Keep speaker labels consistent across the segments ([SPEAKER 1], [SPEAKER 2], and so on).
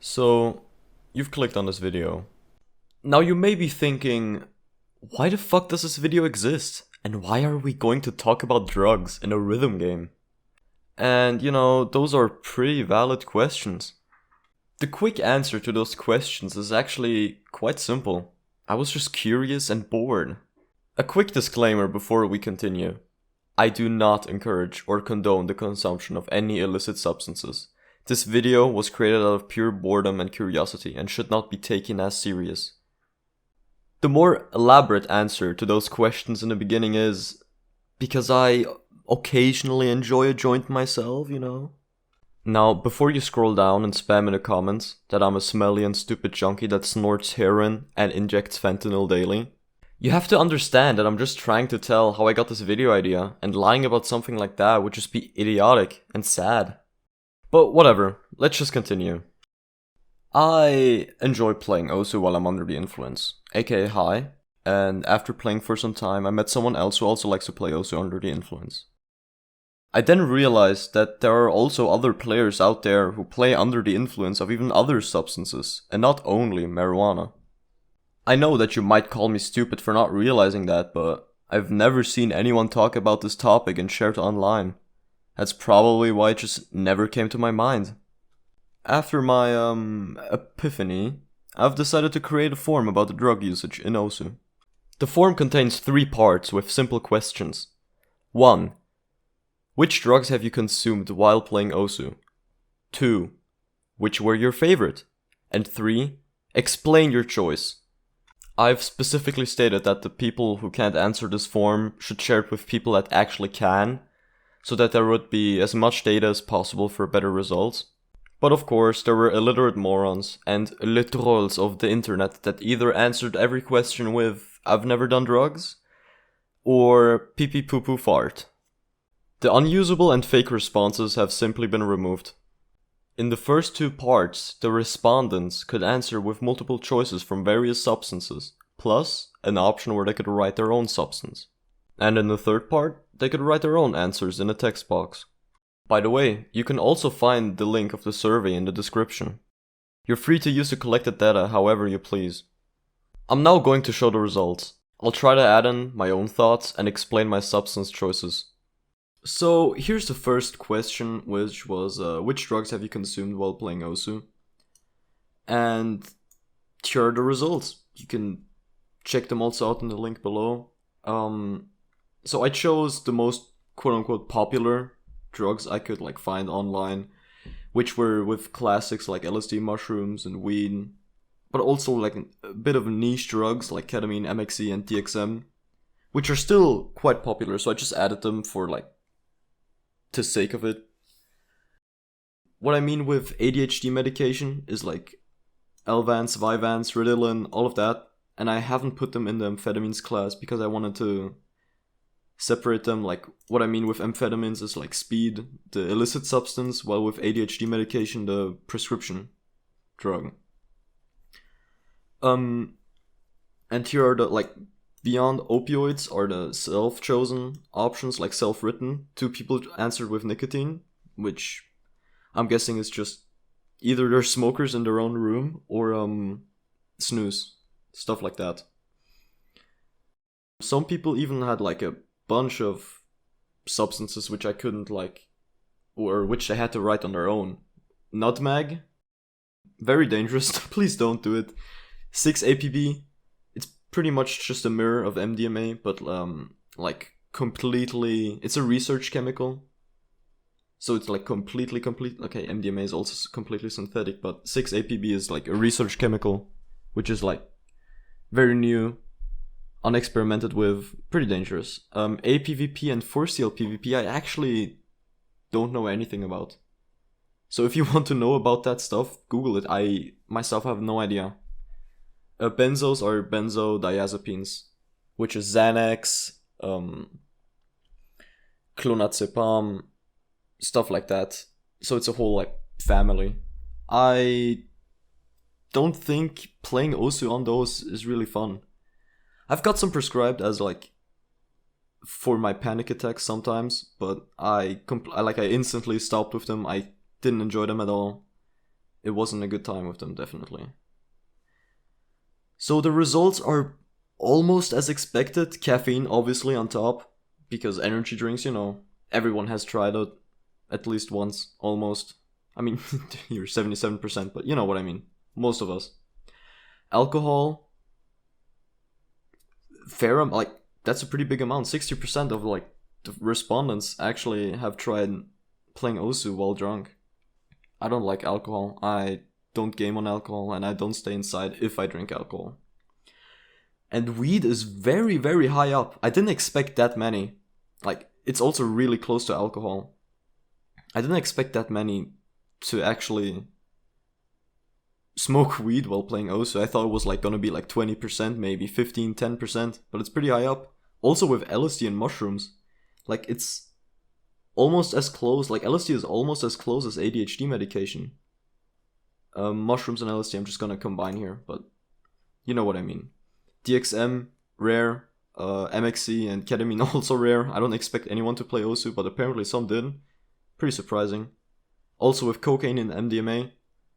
[SPEAKER 1] So, you've clicked on this video. Now you may be thinking, why the fuck does this video exist? And why are we going to talk about drugs in a rhythm game? And those are pretty valid questions. The quick answer to those questions is actually quite simple. I was just curious and bored. A quick disclaimer before we continue. I do not encourage or condone the consumption of any illicit substances. This video was created out of pure boredom and curiosity and should not be taken as serious. The more elaborate answer to those questions in the beginning is because I occasionally enjoy a joint myself, Now, before you scroll down and spam in the comments that I'm a smelly and stupid junkie that snorts heroin and injects fentanyl daily, you have to understand that I'm just trying to tell how I got this video idea, and lying about something like that would just be idiotic and sad. But whatever, let's just continue. I enjoy playing Osu while I'm under the influence, aka high, and after playing for some time I met someone else who also likes to play Osu under the influence. I then realized that there are also other players out there who play under the influence of even other substances, and not only marijuana. I know that you might call me stupid for not realizing that, but I've never seen anyone talk about this topic and share it online. That's probably why it just never came to my mind. After my, epiphany, I've decided to create a forum about the drug usage in Osu. The forum contains 3 parts with simple questions. 1. Which drugs have you consumed while playing Osu? 2. Which were your favorite? And 3. Explain your choice. I've specifically stated that the people who can't answer this form should share it with people that actually can, so that there would be as much data as possible for better results. But of course, there were illiterate morons and le trolls of the internet that either answered every question with "I've never done drugs" or "pee pee poo poo fart." The unusable and fake responses have simply been removed. In the first 2 parts, the respondents could answer with multiple choices from various substances, plus an option where they could write their own substance. And in the 3rd part, they could write their own answers in a text box. By the way, you can also find the link of the survey in the description. You're free to use the collected data however you please. I'm now going to show the results. I'll try to add in my own thoughts and explain my substance choices. So here's the first question, which was which drugs have you consumed while playing Osu? And here are the results. You can check them also out in the link below. So I chose the most quote-unquote popular drugs I could find online, which were with classics like LSD, mushrooms, and weed, but also a bit of niche drugs like ketamine, MXC, and DXM, which are still quite popular. So I just added them for to sake of it. What I mean with ADHD medication is Elvance, Vyvanse, Ritalin, all of that, and I haven't put them in the amphetamines class because I wanted to separate them. What I mean with amphetamines is speed, the illicit substance, while with ADHD medication, the prescription drug. And here are the beyond opioids are the self-chosen options, self-written. 2 people answered with nicotine, which I'm guessing is just either they're smokers in their own room or snooze, stuff like that. Some people even had a bunch of substances which I couldn't or which they had to write on their own. Nutmeg, very dangerous. Please don't do it. 6-APB, it's pretty much just a mirror of MDMA, but completely, it's a research chemical. So it's completely okay, MDMA is also completely synthetic, but 6-APB is a research chemical, which is very new, unexperimented with, pretty dangerous. APVP and 4-CL-PVP I actually don't know anything about. So if you want to know about that stuff, Google it. I myself have no idea. Benzos are benzodiazepines, which is Xanax, clonazepam, stuff like that. So it's a whole family. I don't think playing Osu on those is really fun. I've got some prescribed as for my panic attacks sometimes, but I instantly stopped with them. I didn't enjoy them at all. it wasn't a good time with them, definitely. So the results are almost as expected. Caffeine, obviously, on top, because energy drinks, everyone has tried it at least once, almost. I mean, you're 77%, but you know what I mean. Most of us. Alcohol, like, that's a pretty big amount. 60% of, like, the respondents actually have tried playing Osu while drunk. I don't like alcohol. I don't game on alcohol, and I don't stay inside if I drink alcohol. And weed is very, very high up. I didn't expect that many. Like, it's also really close to alcohol. I didn't expect that many to actually smoke weed while playing Osu. I thought it was like gonna be like 20%, maybe 15, 10%, but it's pretty high up. Also with LSD and mushrooms. Like, it's almost as close, like LSD is almost as close as ADHD medication. Mushrooms and LSD I'm just gonna combine here, but you know what I mean. DXM, rare. MXC and ketamine also rare. I don't expect anyone to play Osu, but apparently some did. Pretty surprising. Also with cocaine and MDMA,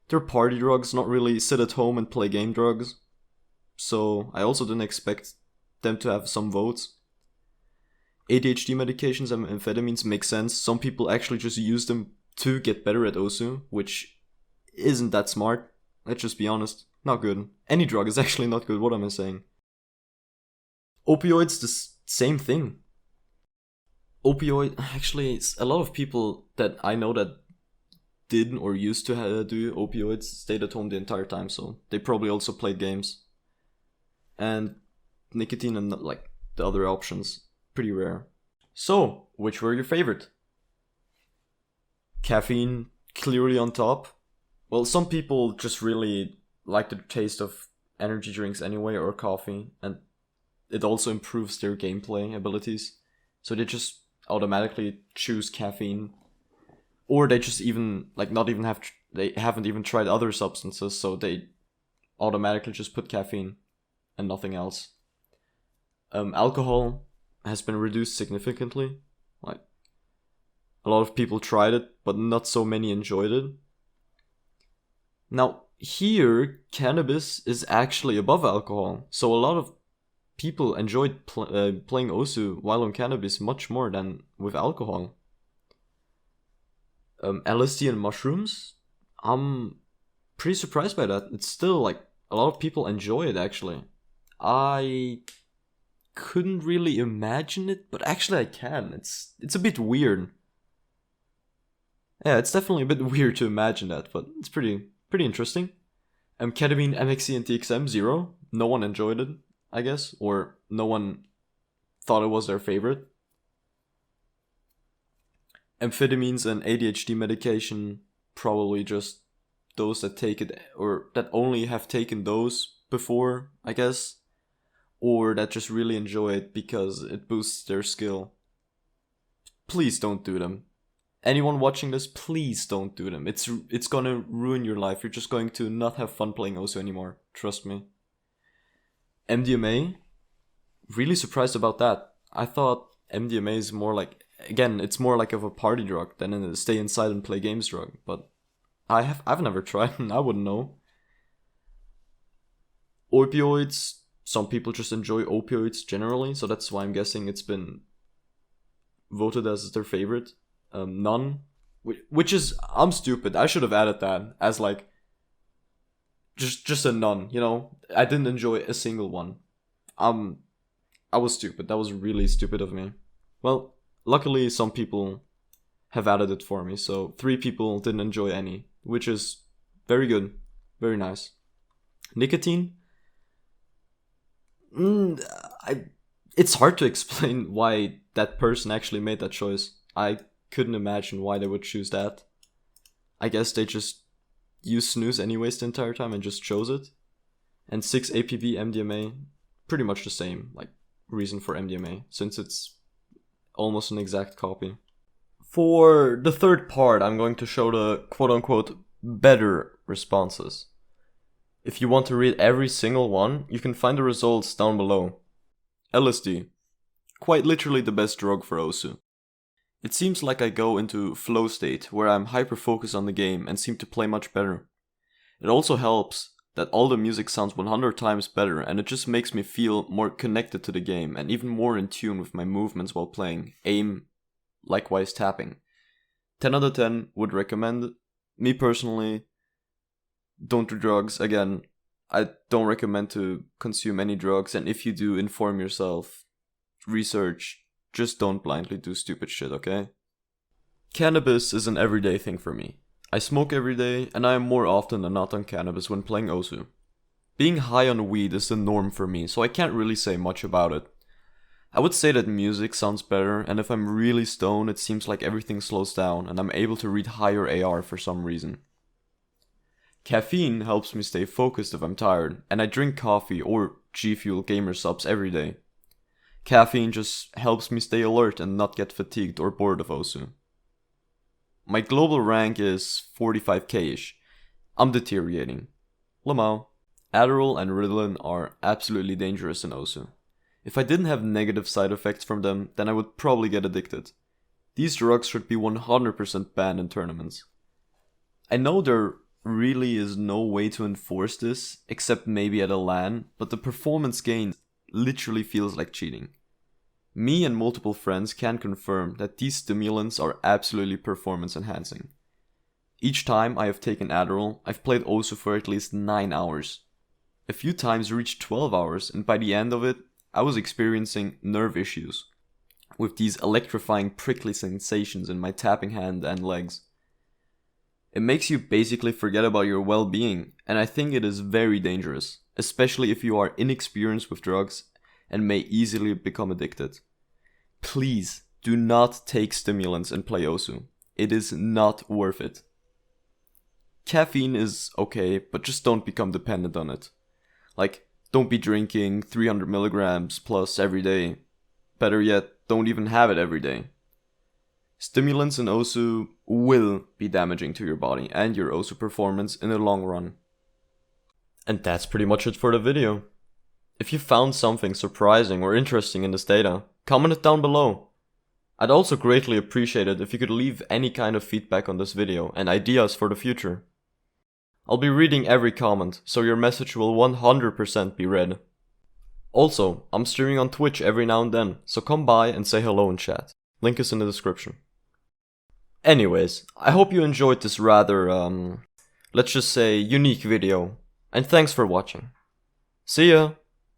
[SPEAKER 1] they're party drugs, not really sit at home and play game drugs. So I also didn't expect them to have some votes. ADHD medications and amphetamines make sense. Some people actually just use them to get better at Osu, which isn't that smart. Let's just be honest. Not good. Any drug is actually not good, what am I saying? Opioids, the same thing. Actually, a lot of people that I know that did or used to do opioids stayed at home the entire time, so they probably also played games. And nicotine and like the other options, pretty rare. So, which were your favorite? Caffeine, clearly on top. Well, some people just really like the taste of energy drinks anyway, or coffee, and it also improves their gameplay abilities. So they just automatically choose caffeine. Or they just even, like, they haven't even tried other substances, so they automatically just put caffeine and nothing else. Alcohol has been reduced significantly. Like, a lot of people tried it, but not so many enjoyed it. Now, here, cannabis is actually above alcohol, so a lot of people enjoyed playing Osu while on cannabis much more than with alcohol. LSD and mushrooms, I'm pretty surprised by that. It's still like a lot of people enjoy it actually. I couldn't really imagine it, but actually I can. It's a bit weird. Yeah, it's definitely a bit weird to imagine that, but it's pretty interesting. Ketamine, MXC, and TXM, zero. No one enjoyed it, I guess, or no one thought it was their favorite. Amphetamines and ADHD medication, probably just those that take it, or that only have taken those before, I guess, or that just really enjoy it because it boosts their skill. Please don't do them. Anyone watching this, please don't do them. It's gonna ruin your life. You're just going to not have fun playing Osu anymore. Trust me. MDMA, really surprised about that. I thought MDMA is more like, again, it's more like of a party drug than a stay inside and play games drug. But I've never tried and I wouldn't know. Opioids, some people just enjoy opioids generally, so that's why I'm guessing it's been voted as their favorite. None, which is, I'm stupid. I should have added that as like just a none. You know, I didn't enjoy a single one. I was stupid. That was really stupid of me. Well, luckily some people have added it for me, so 3 people didn't enjoy any, which is very good, very nice. Nicotine. It's hard to explain why that person actually made that choice. I couldn't imagine why they would choose that. I guess they just used snooze anyways the entire time and just chose it. And 6-APB MDMA, pretty much the same, like, reason for MDMA, since it's almost an exact copy. For the third part, I'm going to show the quote-unquote better responses. If you want to read every single one, you can find the results down below. LSD. Quite literally the best drug for Osu. It seems like I go into flow state where I'm hyper focused on the game and seem to play much better. It also helps that all the music sounds 100 times better, and it just makes me feel more connected to the game and even more in tune with my movements while playing, aim, likewise tapping. 10 out of 10 would recommend. Me personally, don't do drugs. Again, I don't recommend to consume any drugs, and if you do, inform yourself, research, just don't blindly do stupid shit, okay? Cannabis is an everyday thing for me. I smoke every day, and I am more often than not on cannabis when playing Osu. Being high on weed is the norm for me, so I can't really say much about it. I would say that music sounds better, and if I'm really stoned, it seems like everything slows down and I'm able to read higher AR for some reason. Caffeine helps me stay focused if I'm tired, and I drink coffee or G Fuel gamer subs every day. Caffeine just helps me stay alert and not get fatigued or bored of Osu. My global rank is 45k-ish. I'm deteriorating. Lamau. Adderall and Ritalin are absolutely dangerous in Osu. If I didn't have negative side effects from them, then I would probably get addicted. These drugs should be 100% banned in tournaments. I know there really is no way to enforce this, except maybe at a LAN, but the performance gain literally feels like cheating. Me and multiple friends can confirm that these stimulants are absolutely performance enhancing. Each time I have taken Adderall, I've played Osu for at least 9 hours. A few times reached 12 hours, and by the end of it, I was experiencing nerve issues, with these electrifying prickly sensations in my tapping hand and legs. It makes you basically forget about your well-being, and I think it is very dangerous, especially if you are inexperienced with drugs and may easily become addicted. Please do not take stimulants and play Osu. It is not worth it. Caffeine is okay, but just don't become dependent on it. Like, don't be drinking 300 milligrams plus every day. Better yet, don't even have it every day. Stimulants in Osu will be damaging to your body and your Osu performance in the long run. And that's pretty much it for the video. If you found something surprising or interesting in this data, comment it down below. I'd also greatly appreciate it if you could leave any kind of feedback on this video and ideas for the future. I'll be reading every comment, so your message will 100% be read. Also, I'm streaming on Twitch every now and then, so come by and say hello in chat. Link is in the description. Anyways, I hope you enjoyed this rather, let's just say unique video, and thanks for watching. See ya!